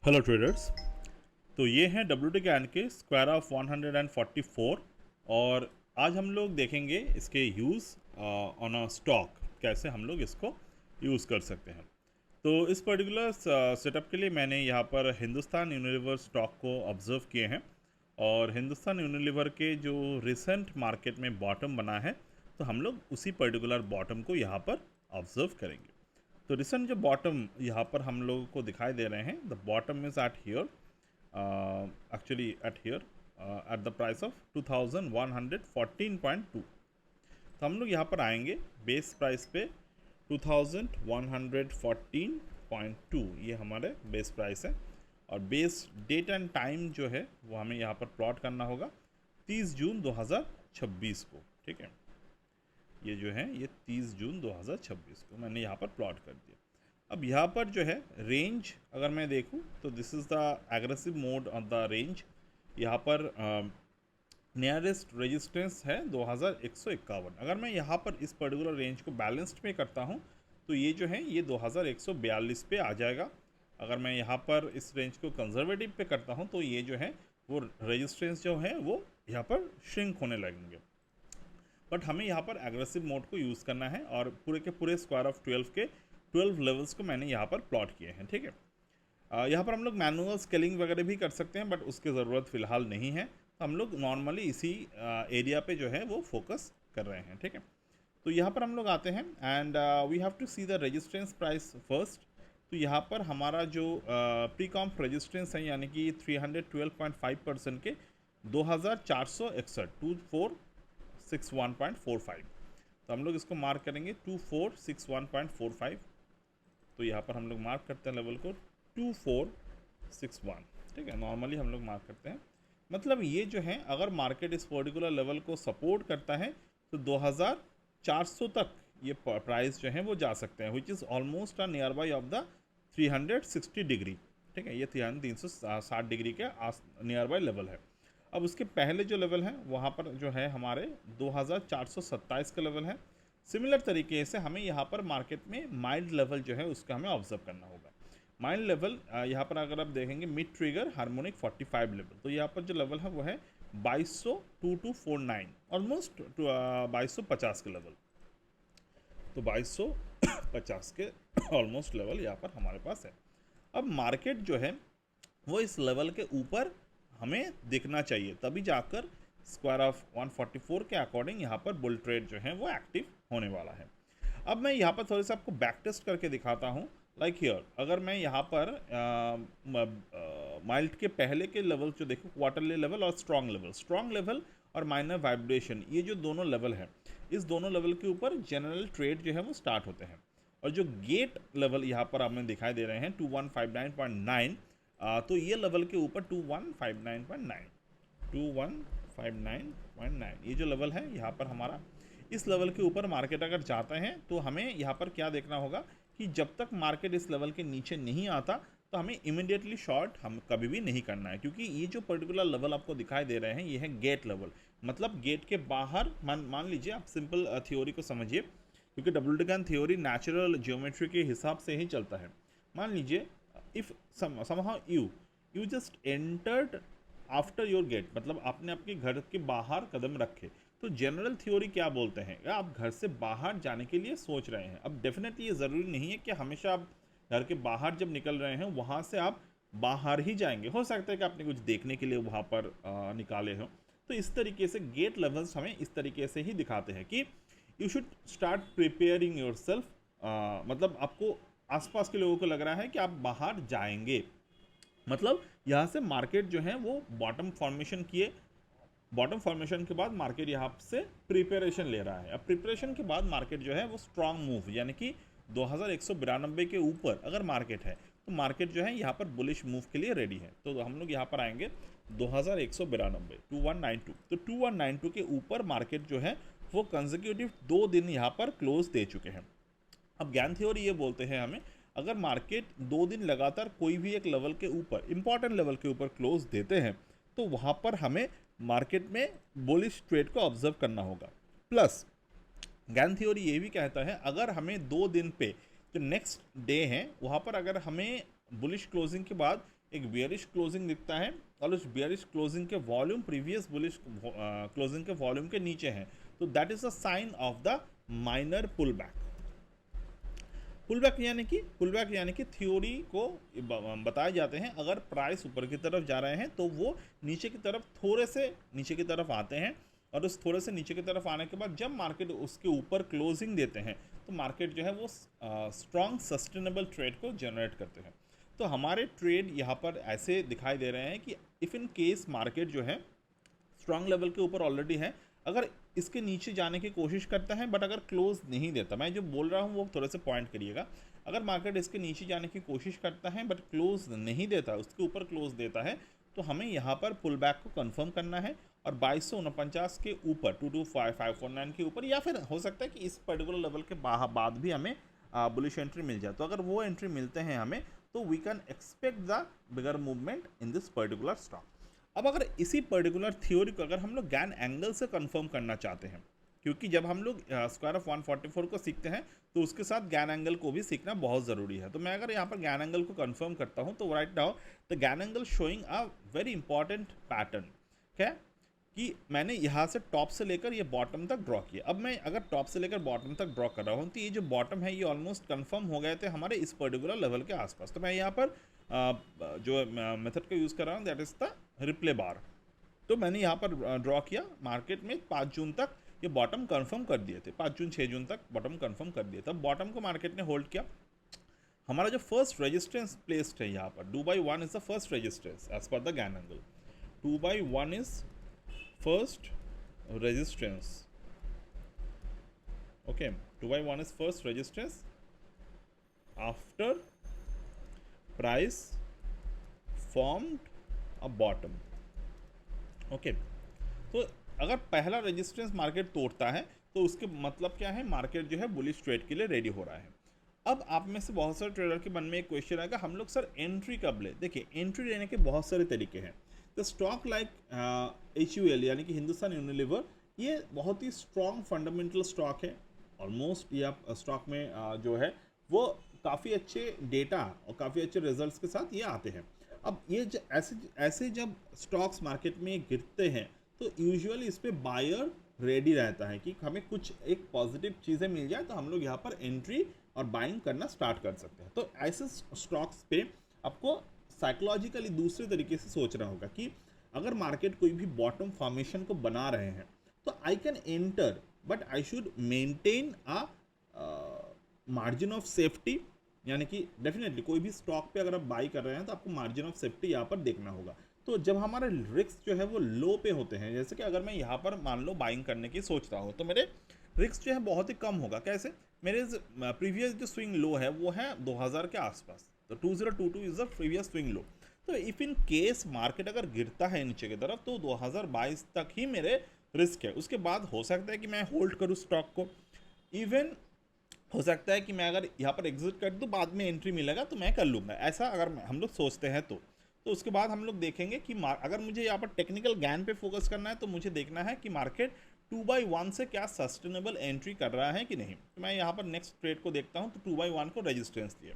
Hello traders. तो ये हैं WT कैन के स्क्वायर ऑफ 144 और आज हम लोग देखेंगे इसके यूज़ ऑन अ स्टॉक, कैसे हम लोग इसको यूज़ कर सकते हैं। तो इस पर्टिकुलर सेटअप के लिए मैंने यहाँ पर हिंदुस्तान यूनिलीवर स्टॉक को ऑब्ज़र्व किए हैं और हिंदुस्तान यूनिलीवर के जो रिसेंट मार्केट में बॉटम बना है, तो हम लोग उसी पर्टिकुलर बॉटम को यहाँ पर ऑब्ज़र्व करेंगे। तो रिसेंट जो बॉटम यहाँ पर हम लोगों को दिखाई दे रहे हैं, the bottom is eight here, actually eight here at the price of 2114.2। तो हम लोग यहाँ पर आएंगे बेस प्राइस पे 2114.2, ये हमारे बेस प्राइस है और बेस डेट एंड टाइम जो है वो हमें यहाँ पर प्लॉट करना होगा 30 जून 2026 को। ठीक है, ये जो है ये 30 जून 2026 को मैंने यहाँ पर प्लॉट कर दिया। अब यहाँ पर जो है रेंज अगर मैं देखूँ तो this is the aggressive mode of the range. यहाँ पर नियरेस्ट रेजिस्टेंस है 2151। अगर मैं यहाँ पर इस पर्टिकुलर रेंज को बैलेंस्ड में करता हूँ तो ये जो है ये 2142 पे आ जाएगा। अगर मैं यहाँ पर इस रेंज को कंजर्वेटिव पे करता हूँ तो ये जो है वो रेजिस्टेंस जो है वो यहाँ पर श्रिंक होने लगेंगे। बट हमें यहाँ पर एग्रेसिव मोड को यूज़ करना है और पूरे के पूरे स्क्वायर ऑफ 12 के 12 लेवल्स को मैंने यहाँ पर प्लॉट किए हैं। ठीक है, यहाँ पर हम लोग मैनुअल स्केलिंग वगैरह भी कर सकते हैं बट उसकी ज़रूरत फ़िलहाल नहीं है। तो हम लोग नॉर्मली इसी एरिया पे जो है वो फोकस कर रहे हैं। ठीक है, तो यहाँ पर हम लोग आते हैं and we have to see the resistance price first. तो यहाँ पर हमारा जो प्री कॉम्प रेजिस्टेंस है यानी कि 312.5% के 2461.45। तो हम लोग इसको मार्क करेंगे 2461.45। तो यहाँ पर हम लोग मार्क करते हैं लेवल को 2461। ठीक है, नॉर्मली हम लोग मार्क करते हैं। मतलब ये जो है अगर मार्केट इस पर्टिकुलर लेवल को सपोर्ट करता है तो 2400 तक ये प्राइस जो है वो जा सकते हैं, which is almost a near by of the 360 degree. ठीक है, ये 360 डिग्री के नियर बाई लेवल है। अब उसके पहले जो लेवल है वहाँ पर जो है हमारे 2427 का लेवल है। सिमिलर तरीके से हमें यहाँ पर मार्केट में माइल्ड लेवल जो है उसका हमें ऑब्जर्व करना होगा। माइल्ड लेवल यहाँ पर अगर आप देखेंगे मिड ट्रिगर हार्मोनिक 45 लेवल, तो यहाँ पर जो लेवल है वो है 2200 ऑलमोस्ट 2250 के लेवल। तो 2250 के ऑलमोस्ट लेवल यहाँ पर हमारे पास है। अब मार्केट जो है वो इस लेवल के ऊपर हमें दिखना चाहिए, तभी जाकर स्क्वायर ऑफ 144 के अकॉर्डिंग यहाँ पर बुल ट्रेड जो है वो एक्टिव होने वाला है। अब मैं यहाँ पर थोड़ा सा आपको बैक टेस्ट करके दिखाता हूँ। लाइक हियर अगर मैं यहाँ पर माइल्ड के पहले के लेवल जो देखो, क्वार्टरली लेवल और स्ट्रॉन्ग लेवल और माइनर वाइब्रेशन, ये जो दोनों लेवल है इस दोनों लेवल के ऊपर जनरल ट्रेड जो है वो स्टार्ट होते हैं। और जो गेट लेवल यहाँ पर हमें दिखाई दे रहे हैं 2159.9, तो ये लेवल के ऊपर 2159, ये जो लेवल है यहाँ पर हमारा, इस लेवल के ऊपर मार्केट अगर जाता है तो हमें यहाँ पर क्या देखना होगा कि जब तक मार्केट इस लेवल के नीचे नहीं आता तो हमें इमीडिएटली शॉर्ट हम कभी भी नहीं करना है, क्योंकि ये जो पर्टिकुलर लेवल आपको दिखाई दे रहे हैं ये है गेट लेवल। मतलब गेट के बाहर मान लीजिए, आप सिंपल थ्योरी को समझिए, क्योंकि WT Gann theory natural geometry के हिसाब से ही चलता है। मान लीजिए if somehow you just entered after your gate, मतलब आपने आपके घर के बाहर कदम रखे, तो जनरल थ्योरी क्या बोलते हैं, आप घर से बाहर जाने के लिए सोच रहे हैं। अब डेफिनेटली ये ज़रूरी नहीं है कि हमेशा आप घर के बाहर जब निकल रहे हैं वहाँ से आप बाहर ही जाएंगे, हो सकता है कि आपने कुछ देखने के लिए वहाँ पर निकाले हो। तो इस तरीके से गेट लेवल्स हमें इस तरीके से ही दिखाते हैं कि you should start preparing your self. मतलब आपको आसपास के लोगों को लग रहा है कि आप बाहर जाएंगे, मतलब यहाँ से मार्केट जो है वो बॉटम फॉर्मेशन के बाद मार्केट यहाँ से प्रिपरेशन ले रहा है। अब प्रिपरेशन के बाद मार्केट जो है वो स्ट्रांग मूव यानी कि 2192 के ऊपर अगर मार्केट है तो मार्केट जो है यहाँ पर बुलिश मूव के लिए रेडी है। तो हम लोग यहाँ पर आएंगे 2192 2192, तो 2192 के ऊपर मार्केट जो है वो कंसेक्यूटिव 2 दिन यहाँ पर क्लोज दे चुके हैं। अब ज्ञान थ्योरी ये बोलते हैं हमें, अगर मार्केट 2 दिन लगातार कोई भी एक लेवल के ऊपर, इंपॉर्टेंट लेवल के ऊपर क्लोज देते हैं तो वहाँ पर हमें मार्केट में बुलिश ट्रेड को ऑब्जर्व करना होगा। प्लस ज्ञान थ्योरी ये भी कहता है अगर हमें 2 दिन पे जो नेक्स्ट डे है वहाँ पर अगर हमें बुलिश क्लोजिंग के बाद एक बियरिश क्लोजिंग दिखता है और उस बियरिश क्लोजिंग के वॉल्यूम प्रीवियस बुलिश क्लोजिंग के वॉल्यूम के नीचे है, तो that is a sign of the minor pull back. Pull back यानी कि थ्योरी को बताए जाते हैं, अगर प्राइस ऊपर की तरफ जा रहे हैं तो वो नीचे की तरफ थोड़े से नीचे की तरफ आते हैं, और उस थोड़े से नीचे की तरफ आने के बाद जब मार्केट उसके ऊपर क्लोजिंग देते हैं तो मार्केट जो है वो स्ट्रॉन्ग सस्टेनेबल ट्रेड को जनरेट करते हैं। तो हमारे ट्रेड यहाँ पर ऐसे दिखाई दे रहे हैं कि इफ़ इन केस मार्केट जो है स्ट्रॉन्ग लेवल के ऊपर ऑलरेडी है, अगर इसके नीचे जाने की कोशिश करता है बट अगर क्लोज नहीं देता, मैं जो बोल रहा हूँ वो थोड़े से पॉइंट करिएगा, अगर मार्केट इसके नीचे जाने की कोशिश करता है बट क्लोज नहीं देता, उसके ऊपर क्लोज देता है, तो हमें यहाँ पर पुल बैक को कंफर्म करना है और 2249 के ऊपर 225549 के ऊपर, या फिर हो सकता है कि इस पर्टिकुलर लेवल के बाद भी हमें बुलिश एंट्री मिल जाए। तो अगर वो एंट्री मिलते हैं हमें, तो we can expect the bigger movement in this particular stock. अब अगर इसी पर्टिकुलर थ्योरी को अगर हम लोग गैन एंगल से कंफर्म करना चाहते हैं, क्योंकि जब हम लोग स्क्वायर ऑफ 144 को सीखते हैं तो उसके साथ गैन एंगल को भी सीखना बहुत ज़रूरी है। तो मैं अगर यहाँ पर गैन एंगल को कंफर्म करता हूँ तो right now the Gann angle showing a very important pattern, क्या कि मैंने यहाँ से टॉप से लेकर ये बॉटम तक ड्रॉ किया। अब मैं अगर टॉप से लेकर बॉटम तक ड्रॉ कर रहा हूँ तो ये जो बॉटम है ये ऑलमोस्ट कंफर्म हो गए थे हमारे इस पर्टिकुलर लेवल के आसपास। तो मैं यहाँ पर जो मेथड को यूज़ कर रहा हूँ दैट इज़ द रिप्ले बार। तो मैंने यहाँ पर ड्रॉ किया, मार्केट में 5 जून तक ये बॉटम कंफर्म कर दिए थे, 5 जून 6 जून तक बॉटम कंफर्म कर दिए। तब बॉटम को मार्केट ने होल्ड किया। हमारा जो फर्स्ट रेजिस्टेंस प्लेस्ड है यहाँ पर 2/1 is the first resistance as per the Gann angle. 2/1 is first resistance, okay, 2/1 is first resistance after price formed a bottom, okay. तो अगर पहला रेजिस्टेंस मार्केट तोड़ता है तो उसके मतलब क्या है, मार्केट जो है बुलिश ट्रेड के लिए रेडी हो रहा है। अब आप में से बहुत सारे ट्रेडर के मन में एक क्वेश्चन आएगा, हम लोग सर एंट्री कब ले? देखिए, एंट्री लेने के बहुत सारे तरीके हैं। द स्टॉक लाइक HUL यानी कि हिंदुस्तान यूनिलीवर, ये बहुत ही स्ट्रॉन्ग फंडामेंटल स्टॉक है। ऑलमोस्ट ये आप स्टॉक में जो है वो काफ़ी अच्छे डेटा और काफ़ी अच्छे रिजल्ट्स के साथ ये आते हैं। अब ये ऐसे जब स्टॉक्स मार्केट में गिरते हैं तो यूजुअली इस पर बायर रेडी रहता है कि हमें कुछ एक पॉजिटिव चीज़ें मिल जाए तो हम लोग यहाँ पर एंट्री और बाइंग करना स्टार्ट कर सकते हैं। तो ऐसे स्टॉक्स पे आपको साइकोलॉजिकली दूसरे तरीके से सोचना होगा कि अगर मार्केट कोई भी बॉटम फॉर्मेशन को बना रहे हैं तो I can enter but I should maintain a margin of safety, यानी कि डेफिनेटली कोई भी स्टॉक पे अगर आप बाई कर रहे हैं तो आपको मार्जिन ऑफ सेफ्टी यहाँ पर देखना होगा। तो जब हमारे रिस्क जो है वो लो पे होते हैं, जैसे कि अगर मैं यहाँ पर मान लो बाइंग करने की सोचता हूँ तो मेरे रिस्क जो है बहुत ही कम होगा। कैसे? मेरे प्रीवियस जो स्विंग लो है वो है 2000 के आसपास, तो 2022 is the previous swing low. तो इफ़ इन केस मार्केट अगर गिरता है नीचे की तरफ तो 2022 तक ही मेरे रिस्क है। उसके बाद हो सकता है कि मैं होल्ड करूँ स्टॉक को, इवन हो सकता है कि मैं अगर यहाँ पर एग्जिट कर दूँ बाद में एंट्री मिलेगा तो मैं कर लूँगा। ऐसा अगर हम लोग सोचते हैं तो उसके बाद हम लोग देखेंगे कि अगर मुझे यहाँ पर टेक्निकल ज्ञान पे फोकस करना है तो मुझे देखना है कि मार्केट 2/1 से क्या सस्टेनेबल एंट्री कर रहा है कि नहीं। तो मैं यहाँ पर नेक्स्ट ट्रेड को देखता हूँ तो 2/1 को रेजिस्टेंस दिया।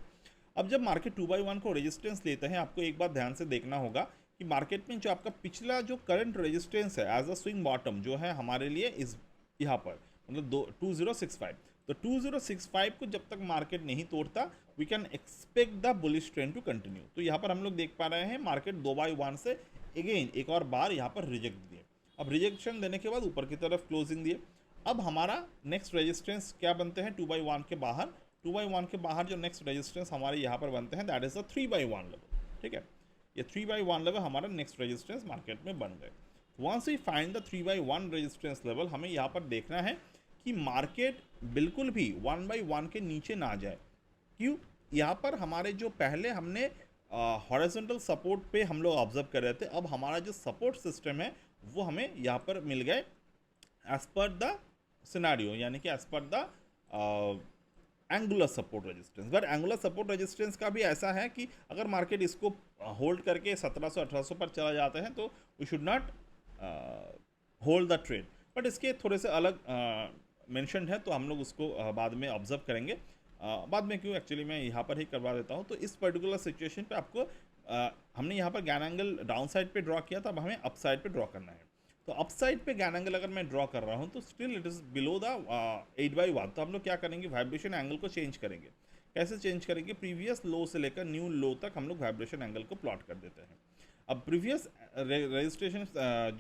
अब जब मार्केट 2/1 को रेजिस्टेंस लेता है, आपको एक बात ध्यान से देखना होगा कि मार्केट में जो आपका पिछला जो करंट रेजिस्टेंस है एज अ स्विंग बॉटम जो है हमारे लिए इस यहाँ पर मतलब 2065, तो 2065 को जब तक मार्केट नहीं तोड़ता we can expect the bullish trend to continue. तो यहाँ पर हम लोग देख पा रहे हैं मार्केट 2/1 से अगेन एक और बार यहाँ पर रिजेक्ट दिए। अब रिजेक्शन देने के बाद ऊपर की तरफ क्लोजिंग दिए। अब हमारा नेक्स्ट रेजिस्टेंस क्या बनते हैं 2/1 के बाहर, 2/1 के बाहर जो नेक्स्ट रेजिस्टेंस हमारे यहाँ पर बनते हैं दैट इज द 3/1 लेवल, ठीक है। ये 3/1 लेवल हमारा नेक्स्ट रेजिस्टेंस मार्केट में बन गए। Once we find the 3/1 resistance level, हमें यहाँ पर देखना है कि मार्केट बिल्कुल भी 1/1 के नीचे ना जाए। क्यों? यहाँ पर हमारे जो पहले हमने हॉरिजॉन्टल सपोर्ट पे हम लोग ऑब्जर्व कर रहे थे, अब हमारा जो सपोर्ट सिस्टम है वो हमें यहाँ पर मिल गए एज पर द सिनारियो, यानी कि as per the angular support resistance. But angular support resistance का भी ऐसा है कि अगर मार्केट इसको होल्ड करके 1700-1800 पर चला जाता है तो we should not hold the trade. But इसके थोड़े से अलग मेंशन है तो हम लोग उसको बाद में ऑब्जर्व करेंगे। बाद में क्यों, एक्चुअली मैं यहाँ पर ही करवा देता हूँ। तो इस पर्टिकुलर सिचुएशन पे आपको हमने यहाँ पर गैन एंगल डाउन साइड पर ड्रॉ किया था, अब हमें अप साइड पर ड्रॉ करना है। तो अप साइड पे गैन एंगल अगर मैं ड्रॉ कर रहा हूँ तो still it is below the 8/1। तो हम लोग क्या करेंगे, वाइब्रेशन एंगल को चेंज करेंगे। कैसे चेंज करेंगे, प्रीवियस लो से लेकर न्यू लो तक हम लोग वाइब्रेशन एंगल को प्लॉट कर देते हैं। अब प्रीवियस रजिस्ट्रेशन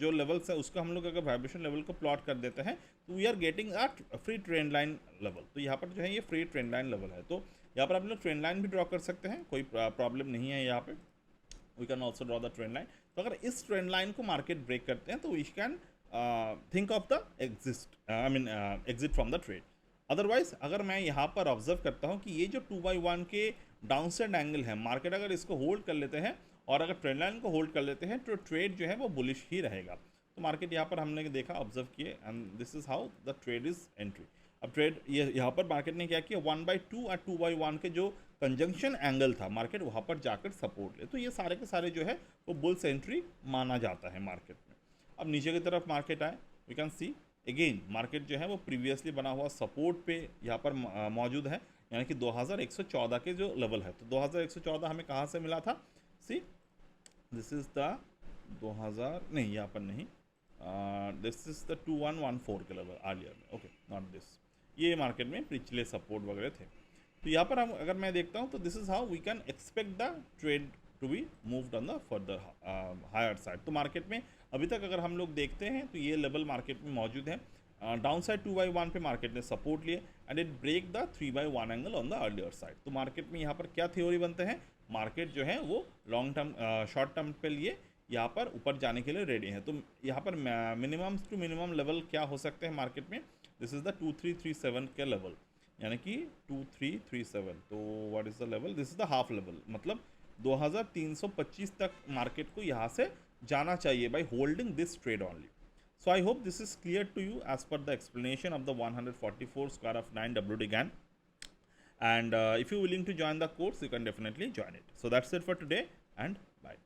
जो लेवल्स है उसका हम लोग अगर वाइब्रेशन लेवल को प्लॉट कर देते हैं तो we are getting a free trend line level. तो यहाँ पर जो है ये फ्री ट्रेंड लाइन लेवल है। तो यहाँ पर आप लोग ट्रेंड लाइन भी ड्रॉ कर सकते हैं, कोई प्रॉब्लम नहीं है यहाँ पे। We can also draw the trend line. तो अगर इस ट्रेंड लाइन को मार्केट ब्रेक करते हैं तो we can think of the exit from the trade. Otherwise अगर मैं यहाँ पर ऑब्जर्व करता हूँ कि ये जो 2/1 के डाउन साइड एंगल है, मार्केट अगर इसको होल्ड कर लेते हैं और अगर ट्रेंड लाइन को होल्ड कर लेते हैं तो ट्रेड जो है वो बुलिश ही रहेगा। तो मार्केट यहाँ पर हमने देखा, ऑब्जर्व किए, and this is how the trade is entry. अब ट्रेड ये यहाँ पर मार्केट ने क्या किया, 1/2 और 2/1 के जो कंजंक्शन एंगल था, मार्केट वहाँ पर जाकर सपोर्ट ले। तो ये सारे के सारे जो है वो बुल्स एंट्री माना जाता है मार्केट में। अब नीचे की तरफ मार्केट आए, we can see again market जो है वो प्रीवियसली बना हुआ सपोर्ट पे यहाँ पर मौजूद है, यानी कि 2114 के जो लेवल है। तो 2114 हमें कहाँ से मिला था, सी दिस इज द 2000 नहीं, यहाँ पर नहीं, दिस इज द 2114 के लेवल अर्लियर में, ओके नॉट दिस। ये मार्केट में पिछले सपोर्ट वगैरह थे। तो यहाँ पर हम अगर मैं देखता हूँ तो this is how we can expect the trade to be moved on the further higher side. तो मार्केट में अभी तक अगर हम लोग देखते हैं तो ये लेवल मार्केट में मौजूद है। डाउन साइड 2/1 पे मार्केट ने सपोर्ट लिए and it break the 3/1 angle on the earlier side. तो मार्केट में यहाँ पर क्या थ्योरी बनते हैं, मार्केट जो है वो लॉन्ग टर्म शॉर्ट टर्म पे लिए यहाँ पर ऊपर जाने के लिए रेडी है। तो यहाँ पर मिनिमम टू मिनिमम लेवल क्या हो सकते हैं मार्केट में, दिस इज़ द 2337 के लेवल, यानी कि 2337। तो what is the level, this is the half level, मतलब 2325 तक मार्केट को यहाँ से जाना चाहिए by holding this trade only. So I hope this is clear to you as per the explanation of the 144 square of 9 WD GAN. And if you're willing to join the course, you can definitely join it. So that's it for today, and bye.